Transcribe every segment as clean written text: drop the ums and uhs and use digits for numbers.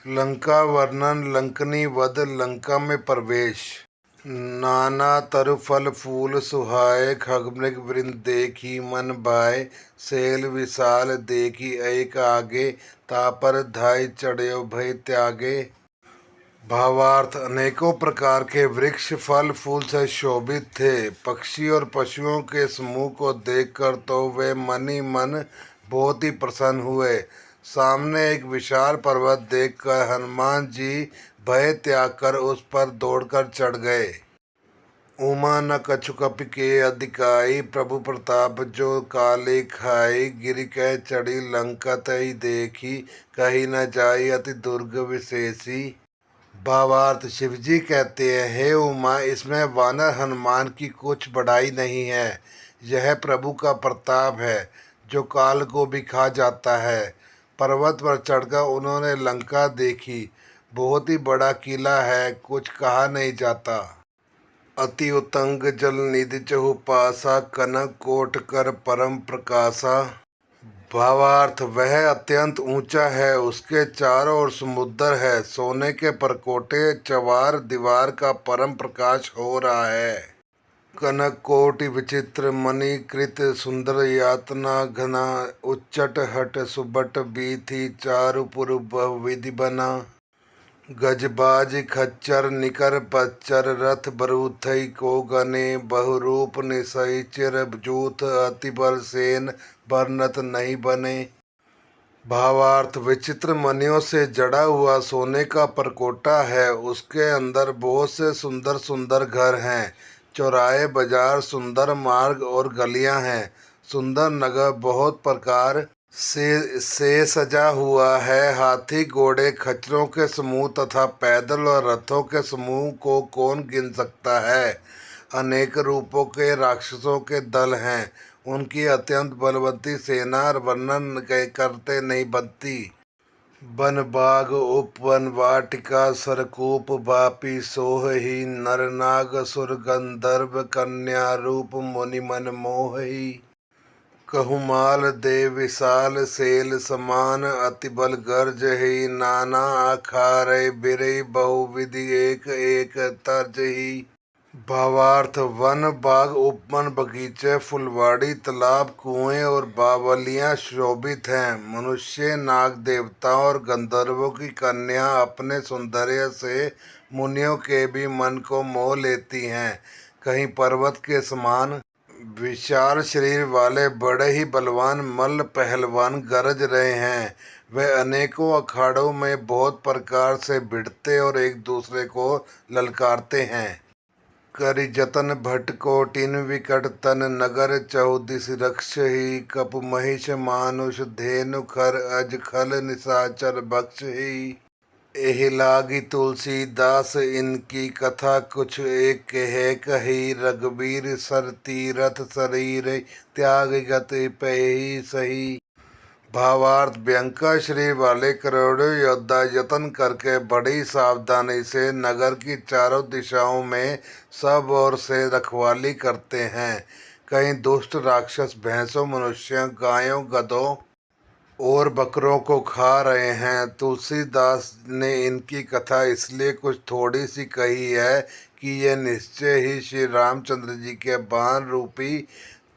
लंका वर्णन लंकनी वध लंका में प्रवेश। नाना तरु फल फूल सुहाए खगमृग वृंद देखी मन भाए सेल विशाल देखी एक आगे तापर धाय चढ़यो भय त्यागे। भावार्थ अनेकों प्रकार के वृक्ष फल फूल से शोभित थे। पक्षी और पशुओं के समूह को देखकर तो वे मन ही मन बहुत ही प्रसन्न हुए। सामने एक विशाल पर्वत देखकर हनुमान जी भय त्याग कर उस पर दौड़कर चढ़ गए। उमा न कछु कपि के अधिकाई प्रभु प्रताप जो काले खाई गिरि कह चढ़ी लंका तई देखी कहीं न जाई अति दुर्ग विशेषी। भावार्थ शिवजी कहते हैं, हे उमा, इसमें वानर हनुमान की कुछ बड़ाई नहीं है। यह प्रभु का प्रताप है जो काल को भी खा जाता है। पर्वत पर चढ़कर उन्होंने लंका देखी। बहुत ही बड़ा किला है, कुछ कहा नहीं जाता। अति उतंग जल निधि चहु पासा कनक कोट कर परम प्रकाशा। भावार्थ वह अत्यंत ऊंचा है, उसके चारों ओर समुद्र है, सोने के परकोटे चवार दीवार का परम प्रकाश हो रहा है। कनक कोटि विचित्र मणि कृत सुंदर यातना घना उच्चट हट सुबट बीथी चारुपुर बहुविधि बना। गजबाज खच्चर निकर पच्चर रथ बरूथई को गने बहुरूप निसई चिर जूथ अति बल सेन बरनत नहीं बने। भावार्थ विचित्र मणियों से जड़ा हुआ सोने का परकोटा है, उसके अंदर बहुत से सुंदर सुंदर घर हैं, चौराहे बाजार सुंदर मार्ग और गलियां हैं। सुंदर नगर बहुत प्रकार से सजा हुआ है। हाथी घोड़े खच्चरों के समूह तथा पैदल और रथों के समूह को कौन गिन सकता है। अनेक रूपों के राक्षसों के दल हैं, उनकी अत्यंत बलवंती सेना वर्णन करते नहीं बनती। बन बाग उपवन वाटिका सरकूप बापी सोहही नर नाग सुर गंधर्व कन्या रूप मुनि मन मोहही। कहुमाल दे विशाल सेल समान अति बल गर्ज ही नाना अखारे बिरई बहुविधि एक एक तर्ज ही। भावार्थ वन बाग उपवन बगीचे फुलवाड़ी तालाब कुएं और बावलियां शोभित हैं। मनुष्य नाग देवताओं और गंधर्वों की कन्या अपने सौंदर्य से मुनियों के भी मन को मोह लेती हैं। कहीं पर्वत के समान विशाल शरीर वाले बड़े ही बलवान मल्ल पहलवान गरज रहे हैं। वे अनेकों अखाड़ों में बहुत प्रकार से भिड़ते और एक दूसरे को ललकारते हैं। करि जतन भट्ट कोटिन विकट तन नगर चौदिस रक्ष ही कप महिष मानुष धेनु खर अज खल निशाचर बक्ष ही। एहि लागी तुलसीदास इनकी कथा कुछ एक कहे कही रघुबीर सर तीरथ शरीर त्याग गति पही सही। भावार्थ भयंकर शरीर वाले करोड़ों योद्धा यत्न करके बड़ी सावधानी से नगर की चारों दिशाओं में सब ओर से रखवाली करते हैं। कहीं दुष्ट राक्षस भैंसों मनुष्यों गायों गधों और बकरों को खा रहे हैं। तुलसीदास ने इनकी कथा इसलिए कुछ थोड़ी सी कही है कि ये निश्चय ही श्री रामचंद्र जी के बाण रूपी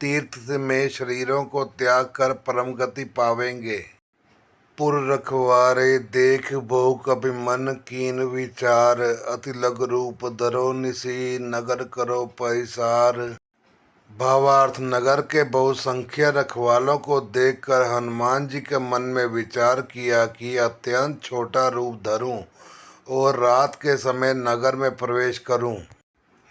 तीर्थ में शरीरों को त्याग कर परम गति पावेंगे। पुर रखवारे देख बहु कभी मन कीन विचार अति लघु रूप धरो निसी नगर करो पैसार। भावार्थ नगर के बहुसंख्य रखवालों को देखकर हनुमान जी के मन में विचार किया कि अत्यंत छोटा रूप धरूं और रात के समय नगर में प्रवेश करूं।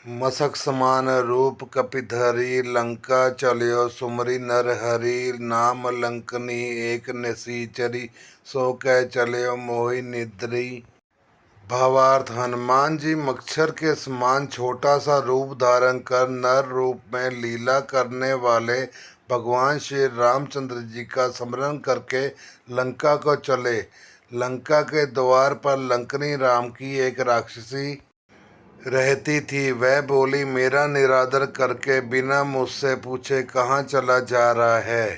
मसक समान रूप कपिधरी लंका चलियो सुमरी नर हरि नाम लंकनी एक निसीचरी सो कह चलियो मोहि निद्री। भावार्थ हनुमान जी मच्छर के समान छोटा सा रूप धारण कर नर रूप में लीला करने वाले भगवान श्री रामचंद्र जी का स्मरण करके लंका को चले। लंका के द्वार पर लंकनी राम की एक राक्षसी रहती थी। वह बोली, मेरा निरादर करके बिना मुझसे पूछे कहाँ चला जा रहा है।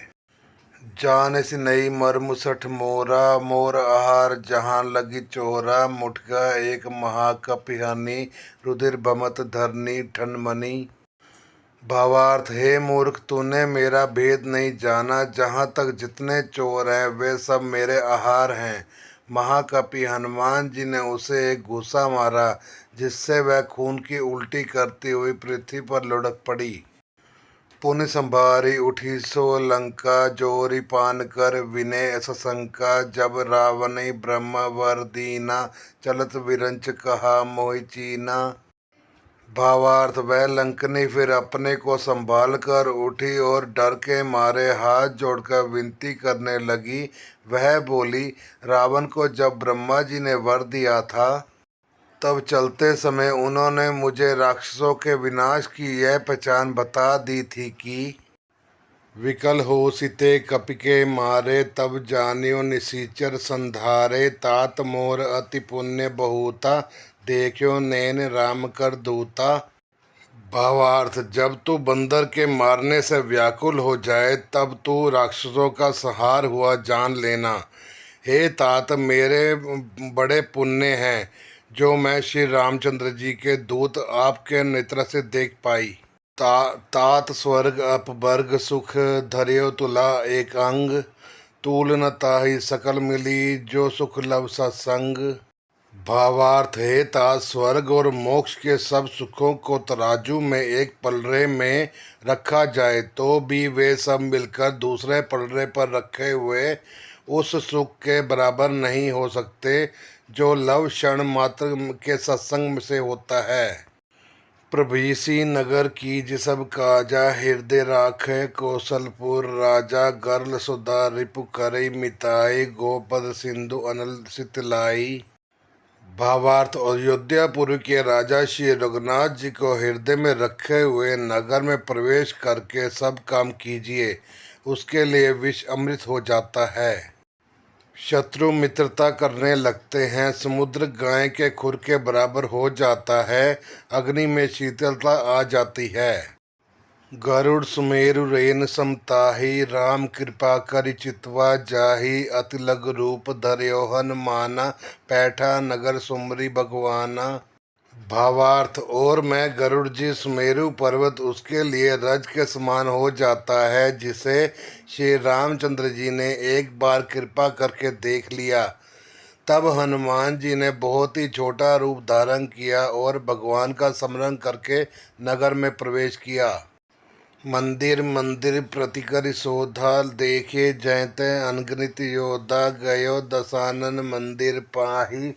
जानिस नहीं मरमुसठ मोरा, मोर आहार जहाँ लगी चोरा, मुठगा एक महाकपिहानी, रुधिर बमत धरनी ठनमनी। भावार्थ, हे मूर्ख, तूने मेरा भेद नहीं जाना। जहाँ तक जितने चोर हैं वे सब मेरे आहार हैं। महाकपि हनुमान जी ने उसे एक घूसा मारा, जिससे वह खून की उल्टी करती हुई पृथ्वी पर लुढ़क पड़ी। पुनि संभारी उठी सो लंका, जोरी पान कर विनय सशंका। जब रावणी ब्रह्म वर दीना, चलत विरंच कहा मोहि चीना। भावार्थ, वह लंकनी फिर अपने को संभाल कर उठी और डर के मारे हाथ जोड़कर विनती करने लगी। वह बोली, रावण को जब ब्रह्मा जी ने वर दिया था, तब चलते समय उन्होंने मुझे राक्षसों के विनाश की यह पहचान बता दी थी कि विकल हो सिते कपि के मारे, तब जानियो निसीचर संधारे। तात मोर अति पुण्य बहुता, देखियो नैन राम कर दूता। भावार्थ, जब तू बंदर के मारने से व्याकुल हो जाए, तब तू राक्षसों का संहार हुआ जान लेना। हे तात, मेरे बड़े पुण्य हैं जो मैं श्री रामचंद्र जी के दूत आपके नेत्र से देख पाई। तात स्वर्ग अपवर्ग सुख, धर्यो तुला एक अंग। तूल न ताहि सकल मिली, जो सुख लव सत्संग। भावार्थ, हे तात, स्वर्ग और मोक्ष के सब सुखों को तराजू में एक पलड़े में रखा जाए तो भी वे सब मिलकर दूसरे पलड़े पर रखे हुए उस सुख के बराबर नहीं हो सकते जो लव क्षण मात्र के सत्संग से होता है। प्रभीसी नगर की सब काजा, हृदय राखे कौशलपुर राजा। गर्ल सुधा रिपु करई मिताई, गोपद सिंधु अनल सितलाई। भावार्थ, अयोध्यापुर के राजा श्री रघुनाथ जी को हृदय में रखे हुए नगर में प्रवेश करके सब काम कीजिए, उसके लिए विष अमृत हो जाता है। शत्रु मित्रता करने लगते हैं, समुद्र गाय के खुर के बराबर हो जाता है, अग्नि में शीतलता आ जाती है। गरुड़ सुमेरु रेन समताही, राम कृपा करि चितवा जाही। अति लघु रूप धर्यो हनुमाना, पैठा नगर सुमरी भगवाना। भावार्थ, और मैं गरुड़ जी सुमेरु पर्वत उसके लिए रज के समान हो जाता है, जिसे श्री रामचंद्र जी ने एक बार कृपा करके देख लिया। तब हनुमान जी ने बहुत ही छोटा रूप धारण किया और भगवान का स्मरण करके नगर में प्रवेश किया। मंदिर मंदिर प्रतिकर शोधा, देखे जयते अनगिनत योद्धा। गयो दशानन मंदिर पाही,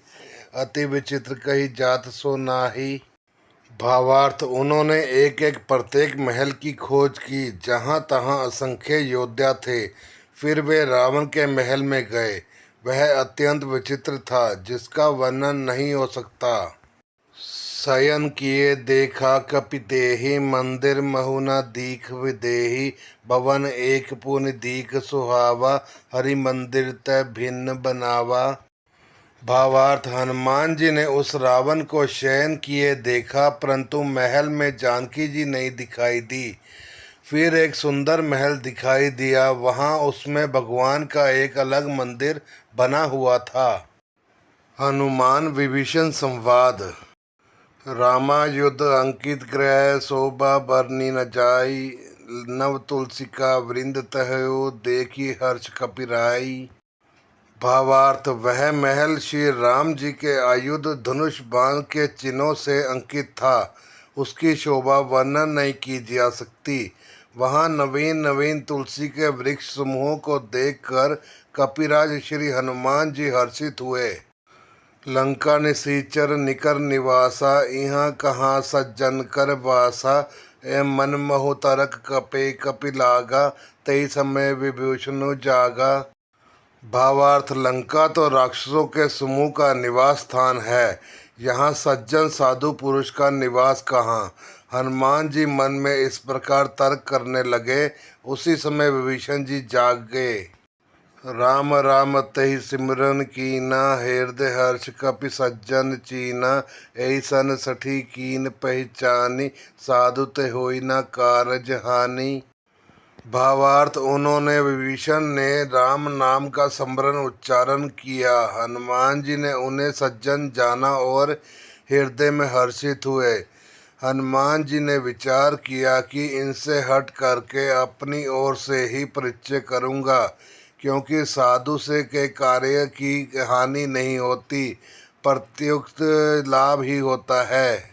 अति विचित्र कही जात सो नाही। भावार्थ, उन्होंने एक एक प्रत्येक महल की खोज की, जहाँ तहाँ असंख्य योद्धा थे। फिर वे रावण के महल में गए। वह अत्यंत विचित्र था, जिसका वर्णन नहीं हो सकता। शयन किए देखा कपितेहि, मंदिर महु न दीख विदेही। भवन एक पुनि दीख सुहावा, हरि मंदिर तय भिन्न बनावा। भावार्थ, हनुमान जी ने उस रावण को शयन किए देखा, परंतु महल में जानकी जी नहीं दिखाई दी। फिर एक सुंदर महल दिखाई दिया, वहां उसमें भगवान का एक अलग मंदिर बना हुआ था। हनुमान विभीषण संवाद। रामा युद्ध अंकित ग्रह, शोभा बरनी न जाई। नव तुलसी का वृंद तहयो, देखी हर्ष कपिराई। भावार्थ, वह महल श्री राम जी के आयुध धनुष बाण के चिन्हों से अंकित था। उसकी शोभा वर्णन नहीं की जा सकती। वहां नवीन नवीन तुलसी के वृक्ष समूहों को देखकर कपिराज श्री हनुमान जी हर्षित हुए। लंका निसीचर निकर निवासा, इहाँ कहाँ सज्जन कर वासा। ए मन महु तरक कपे कपि लागा, तई समय विभीषण जागा। भावार्थ, लंका तो राक्षसों के समूह का निवास स्थान है, यहाँ सज्जन साधु पुरुष का निवास कहाँ। हनुमान जी मन में इस प्रकार तर्क करने लगे। उसी समय विभीषण जी जाग गए। राम राम तहि सिमरन कीना, हृदय हर्ष कपि सज्जन चीना। ऐसन सठी कीन पहचानी, साधु ते होई न कारज हानि। भावार्थ, उन्होंने विभीषण ने राम नाम का स्मरण उच्चारण किया। हनुमान जी ने उन्हें सज्जन जाना और हृदय में हर्षित हुए। हनुमान जी ने विचार किया कि इनसे हट करके अपनी ओर से ही परिचय करूँगा, क्योंकि साधु से के कार्य की हानि नहीं होती, प्रत्युक्त लाभ ही होता है।